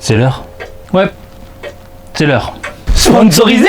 C'est l'heure? Ouais, c'est l'heure. Sponsorisé!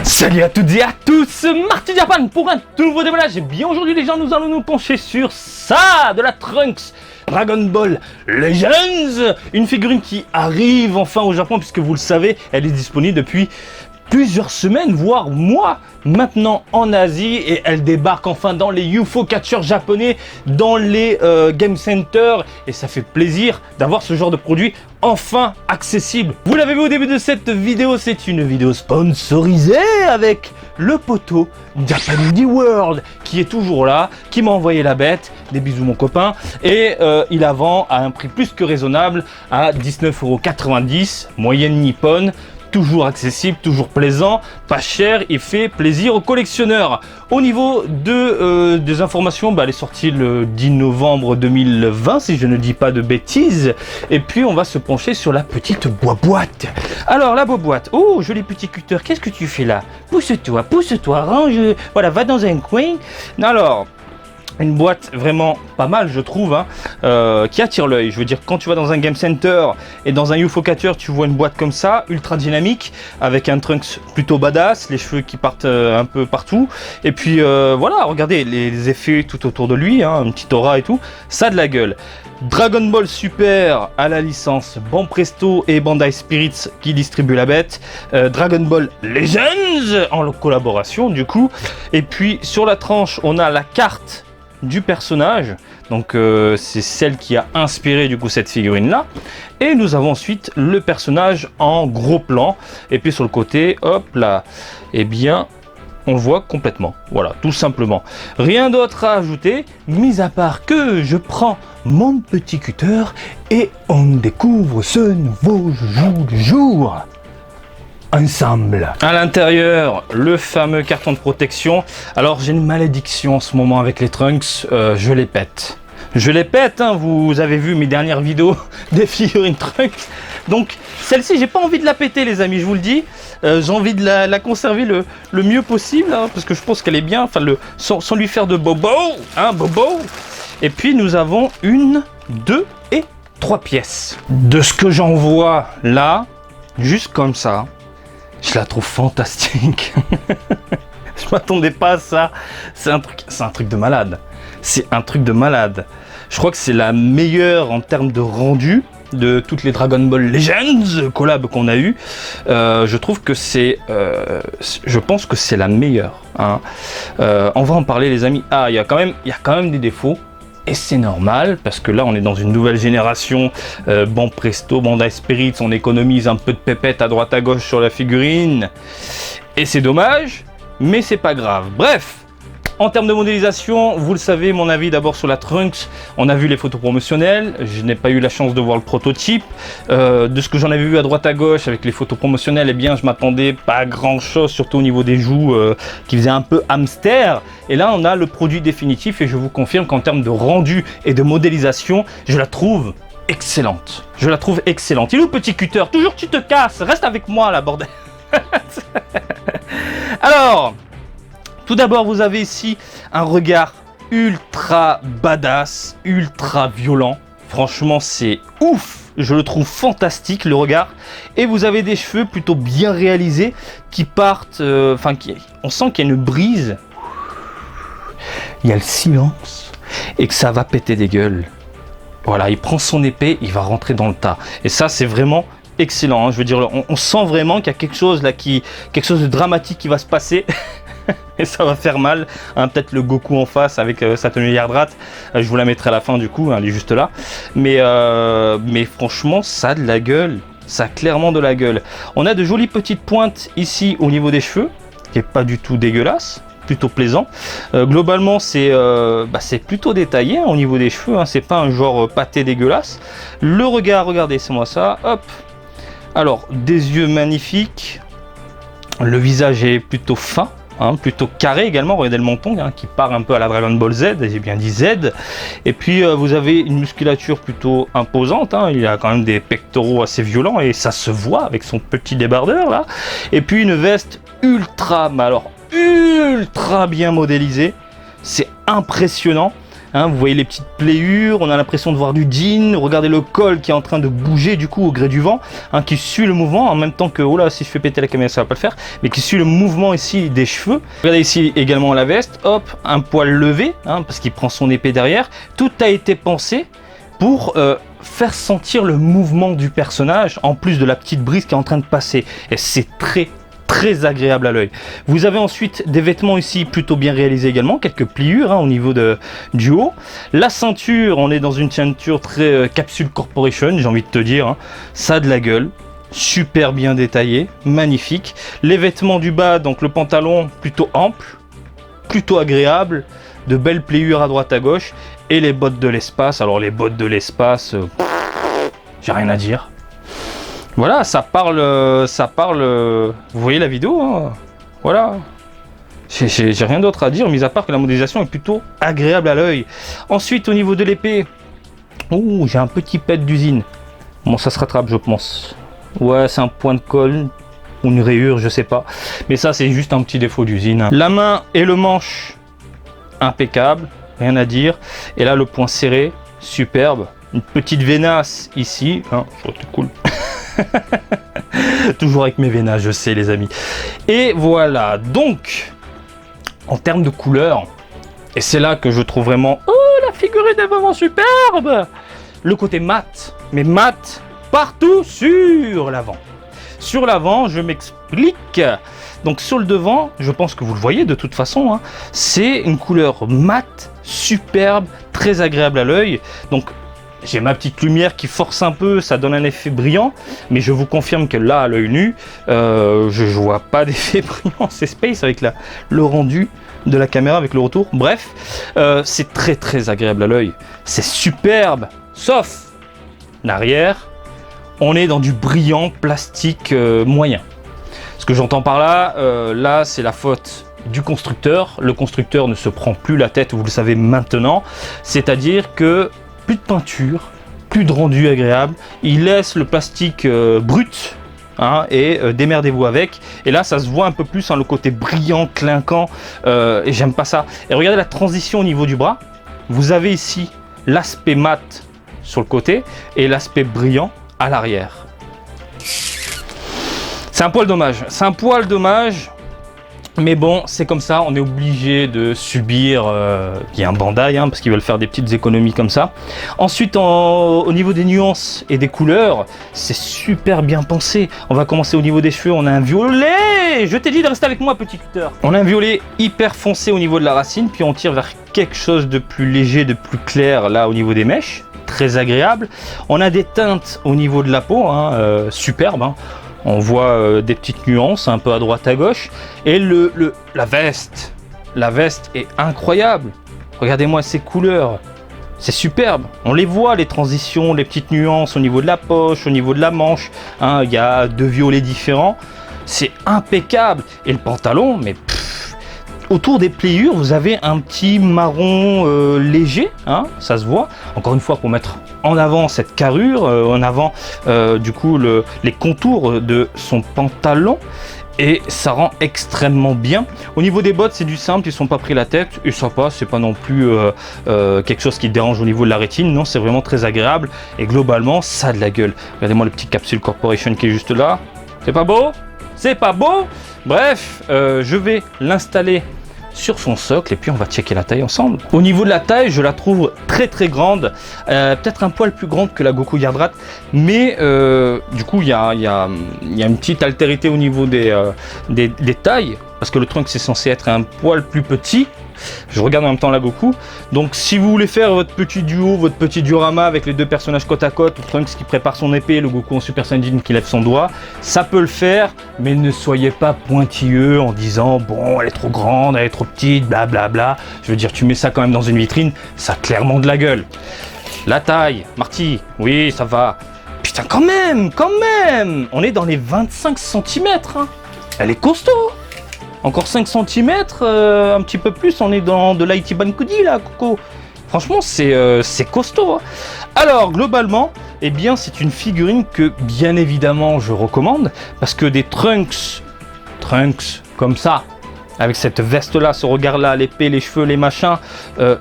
Salut à toutes et à tous, Marty Japan pour un tout nouveau dévoilage. Et bien aujourd'hui les gens, nous allons nous pencher sur ça, de la Trunks Dragon Ball Legends. Une figurine qui arrive enfin au Japon, puisque vous le savez, elle est disponible depuis plusieurs semaines, voire mois maintenant en Asie, et elle débarque enfin dans les UFO catchers japonais, dans les Game Center, et ça fait plaisir d'avoir ce genre de produit enfin accessible. Vous l'avez vu au début de cette vidéo, c'est une vidéo sponsorisée avec le poteau Japan World qui est toujours là, qui m'a envoyé la bête. Des bisous mon copain. Et il la vend à un prix plus que raisonnable à 19,90 €, moyenne nippone. Toujours accessible, toujours plaisant, pas cher, il fait plaisir aux collectionneurs. Au niveau des informations, elle est sortie le 10 novembre 2020, si je ne dis pas de bêtises. Et puis on va se pencher sur la petite boîte. Alors la boîte, oh joli petit cutter, qu'est-ce que tu fais là? Pousse-toi, range, voilà, va dans un coin. Alors, une boîte vraiment pas mal, je trouve, hein, qui attire l'œil. Je veux dire, quand tu vas dans un Game Center et dans un UFO catcher, tu vois une boîte comme ça, ultra dynamique, avec un Trunks plutôt badass, les cheveux qui partent un peu partout. Et puis voilà, regardez les effets tout autour de lui, hein, une petite aura et tout, ça a de la gueule. Dragon Ball Super à la licence Banpresto et Bandai Spirits qui distribue la bête. Dragon Ball Legends en collaboration du coup. Et puis sur la tranche, on a la carte du personnage, donc c'est celle qui a inspiré du coup cette figurine là, et nous avons ensuite le personnage en gros plan, et puis sur le côté, hop là, et bien on le voit complètement, voilà, tout simplement, rien d'autre à ajouter, mis à part que je prends mon petit cutter et on découvre ce nouveau joujou du jour ensemble. À l'intérieur, le fameux carton de protection. Alors j'ai une malédiction en ce moment avec les Trunks, je les pète. Je les pète, hein, vous avez vu mes dernières vidéos des figurines Trunks. Donc celle-ci, j'ai pas envie de la péter les amis, je vous le dis. J'ai envie de la conserver le mieux possible, hein, parce que je pense qu'elle est bien, enfin sans lui faire de bobo, hein, bobo. Et puis nous avons une, 2 et 3 pièces. De ce que j'en vois là, juste comme ça, je la trouve fantastique. Je m'attendais pas à ça. C'est un truc de malade. C'est un truc de malade. Je crois que c'est la meilleure en termes de rendu de toutes les Dragon Ball Legends collab qu'on a eu. Je trouve que c'est, je pense que c'est la meilleure. Hein. On va en parler les amis. Ah, il y a quand même des défauts. Et c'est normal, parce que là on est dans une nouvelle génération, Banpresto, Bandai Spirits, on économise un peu de pépette à droite à gauche sur la figurine, et c'est dommage, mais c'est pas grave. Bref, en termes de modélisation, vous le savez, mon avis d'abord sur la Trunks, on a vu les photos promotionnelles, je n'ai pas eu la chance de voir le prototype, de ce que j'en avais vu à droite à gauche avec les photos promotionnelles, eh bien je m'attendais pas à grand chose, surtout au niveau des joues qui faisaient un peu hamster, et là on a le produit définitif et je vous confirme qu'en termes de rendu et de modélisation, je la trouve excellente. Je la trouve excellente. Il est où le petit cutter? Toujours tu te casses, reste avec moi là bordel. Alors, tout d'abord, vous avez ici un regard ultra badass, ultra violent. Franchement, c'est ouf. Je le trouve fantastique, le regard. Et vous avez des cheveux plutôt bien réalisés qui partent... on sent qu'il y a une brise. Il y a le silence. Et que ça va péter des gueules. Voilà, il prend son épée, il va rentrer dans le tas. Et ça, c'est vraiment excellent. Hein. Je veux dire, on sent vraiment qu'il y a quelque chose là, quelque chose de dramatique qui va se passer. Et ça va faire mal, hein, peut-être le Goku en face avec sa tenue Yardrat, je vous la mettrai à la fin du coup, hein, elle est juste là, mais franchement ça a de la gueule, ça a clairement de la gueule. On a de jolies petites pointes ici au niveau des cheveux, qui est pas du tout dégueulasse, plutôt plaisant. Globalement c'est plutôt détaillé hein, au niveau des cheveux, hein, c'est pas un genre pâté dégueulasse. Le regard, regardez, c'est moi ça, hop, alors des yeux magnifiques, le visage est plutôt fin, hein, plutôt carré également, regardez le menton hein, qui part un peu à la Dragon Ball Z, j'ai bien dit Z, et puis vous avez une musculature plutôt imposante, hein, il a quand même des pectoraux assez violents et ça se voit avec son petit débardeur là, et puis une veste ultra, mais alors ultra bien modélisée, c'est impressionnant. hein, vous voyez les petites pléures, on a l'impression de voir du jean, regardez le col qui est en train de bouger du coup au gré du vent, hein, qui suit le mouvement en même temps que, oh là, si je fais péter la caméra ça va pas le faire, mais qui suit le mouvement ici des cheveux. Regardez ici également la veste, hop, un poil levé, hein, parce qu'il prend son épée derrière. Tout a été pensé pour faire sentir le mouvement du personnage, en plus de la petite brise qui est en train de passer. Et c'est très agréable à l'œil. Vous avez ensuite des vêtements ici plutôt bien réalisés également, quelques pliures hein, au niveau du haut. La ceinture, on est dans une ceinture très Capsule Corporation, j'ai envie de te dire, hein. Ça a de la gueule, super bien détaillé, magnifique. Les vêtements du bas, donc le pantalon plutôt ample, plutôt agréable, de belles pliures à droite à gauche, et les bottes de l'espace. Alors les bottes de l'espace, j'ai rien à dire. Voilà, ça parle, vous voyez la vidéo, hein, voilà. J'ai rien d'autre à dire, mis à part que la modélisation est plutôt agréable à l'œil. Ensuite, au niveau de l'épée, ouh, j'ai un petit pet d'usine. Bon, ça se rattrape, je pense. Ouais, c'est un point de colle, ou une rayure, je sais pas. Mais ça, c'est juste un petit défaut d'usine. La main et le manche, impeccable, rien à dire. Et là, le point serré, superbe. Une petite vénasse ici, hein, c'est cool. Toujours avec mes vénas, je sais les amis. Et voilà, donc en termes de couleur, et c'est là que je trouve vraiment, oh, la figurine est vraiment superbe. Le côté mat, mais mat partout sur l'avant. Sur l'avant, je m'explique. Donc sur le devant, je pense que vous le voyez de toute façon, hein, c'est une couleur mat, superbe, très agréable à l'œil. Donc j'ai ma petite lumière qui force un peu, ça donne un effet brillant, mais je vous confirme que là, à l'œil nu, je vois pas d'effet brillant. C'est Space avec le rendu de la caméra, avec le retour. Bref, c'est très agréable à l'œil. C'est superbe, sauf l'arrière. On est dans du brillant plastique moyen. Ce que j'entends par là, là, c'est la faute du constructeur. Le constructeur ne se prend plus la tête, vous le savez maintenant. C'est-à-dire que plus de peinture, plus de rendu agréable, il laisse le plastique brut, hein, et démerdez-vous avec. Et là ça se voit un peu plus, hein, le côté brillant, clinquant, et j'aime pas ça. Et regardez la transition au niveau du bras, vous avez ici l'aspect mat sur le côté et l'aspect brillant à l'arrière. C'est un poil dommage, mais bon, c'est comme ça, on est obligé de subir. Il y a un Bandai, hein, parce qu'ils veulent faire des petites économies comme ça. Ensuite, au niveau des nuances et des couleurs, c'est super bien pensé. On va commencer au niveau des cheveux, on a un violet. Je t'ai dit de rester avec moi, petit tuteur. On a un violet hyper foncé au niveau de la racine, puis on tire vers quelque chose de plus léger, de plus clair, là, au niveau des mèches. Très agréable. On a des teintes au niveau de la peau, hein, superbe, hein. On voit des petites nuances un peu à droite à gauche. Et la veste est incroyable. Regardez-moi ces couleurs. C'est superbe. On les voit, les transitions, les petites nuances au niveau de la poche, au niveau de la manche. Hein, il y a deux violets différents. C'est impeccable. Et le pantalon, mais autour des pliures, vous avez un petit marron léger, hein, ça se voit. Encore une fois, pour mettre en avant cette carrure, en avant du coup les contours de son pantalon, et ça rend extrêmement bien. Au niveau des bottes, c'est du simple, ils ne sont pas pris la tête, et ça passe, c'est pas non plus quelque chose qui dérange au niveau de la rétine, non, c'est vraiment très agréable, et globalement, ça a de la gueule. Regardez-moi le petit Capsule Corporation qui est juste là, c'est pas beau? C'est pas beau? Bref, je vais l'installer sur son socle et puis on va checker la taille ensemble. Au niveau de la taille, je la trouve très grande, peut-être un poil plus grande que la Goku Yardrat, mais du coup il y a une petite altérité au niveau des tailles, parce que le trunk c'est censé être un poil plus petit. Je regarde en même temps la Goku. Donc si vous voulez faire votre petit duo, votre petit diorama avec les deux personnages côte à côte, le Trunks qui prépare son épée, le Goku en Super Saiyajin qui lève son doigt, ça peut le faire, mais ne soyez pas pointilleux en disant bon, elle est trop grande, elle est trop petite, blablabla. Je veux dire, tu mets ça quand même dans une vitrine, ça a clairement de la gueule. La taille, Marty, oui, ça va. Putain, quand même, on est dans les 25 cm, hein. Elle est costaud. Encore 5 cm, un petit peu plus, on est dans de l'IT Bankudi là, Coco. Franchement, c'est costaud. Hein. Alors, globalement, eh bien, c'est une figurine que, bien évidemment, je recommande. Parce que des Trunks comme ça, avec cette veste-là, ce regard-là, l'épée, les cheveux, les machins.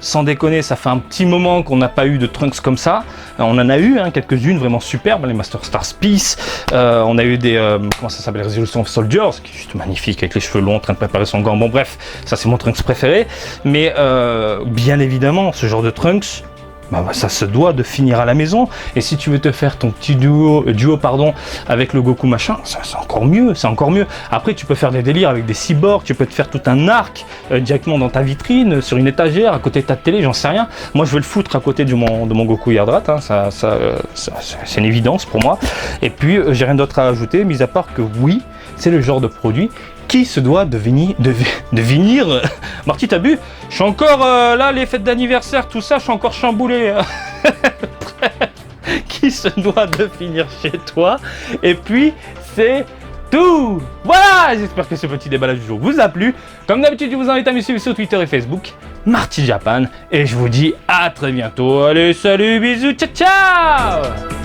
Sans déconner, ça fait un petit moment qu'on n'a pas eu de Trunks comme ça. On en a eu quelques-unes vraiment superbes, les Master Stars Peace. On a eu des, comment ça s'appelle, Resolution of Soldiers, qui est juste magnifique, avec les cheveux longs, en train de préparer son gant. Bon bref, ça c'est mon Trunks préféré. Mais bien évidemment, ce genre de Trunks, ça se doit de finir à la maison. Et si tu veux te faire ton petit duo avec le Goku machin, c'est encore mieux, c'est encore mieux. Après tu peux faire des délires avec des cyborgs, tu peux te faire tout un arc directement dans ta vitrine, sur une étagère, à côté de ta télé, j'en sais rien. Moi je vais le foutre à côté de mon Goku Yardrat, c'est une évidence pour moi. Et puis j'ai rien d'autre à ajouter, mis à part que oui, c'est le genre de produit qui se doit de venir. Marty, t'as bu? Je suis encore là, les fêtes d'anniversaire, tout ça, je suis encore chamboulé. Qui se doit de finir chez toi. Et puis, c'est tout. Voilà, j'espère que ce petit déballage du jour vous a plu. Comme d'habitude, je vous invite à me suivre sur Twitter et Facebook, Marty Japan. Et je vous dis à très bientôt. Allez, salut, bisous, ciao, ciao.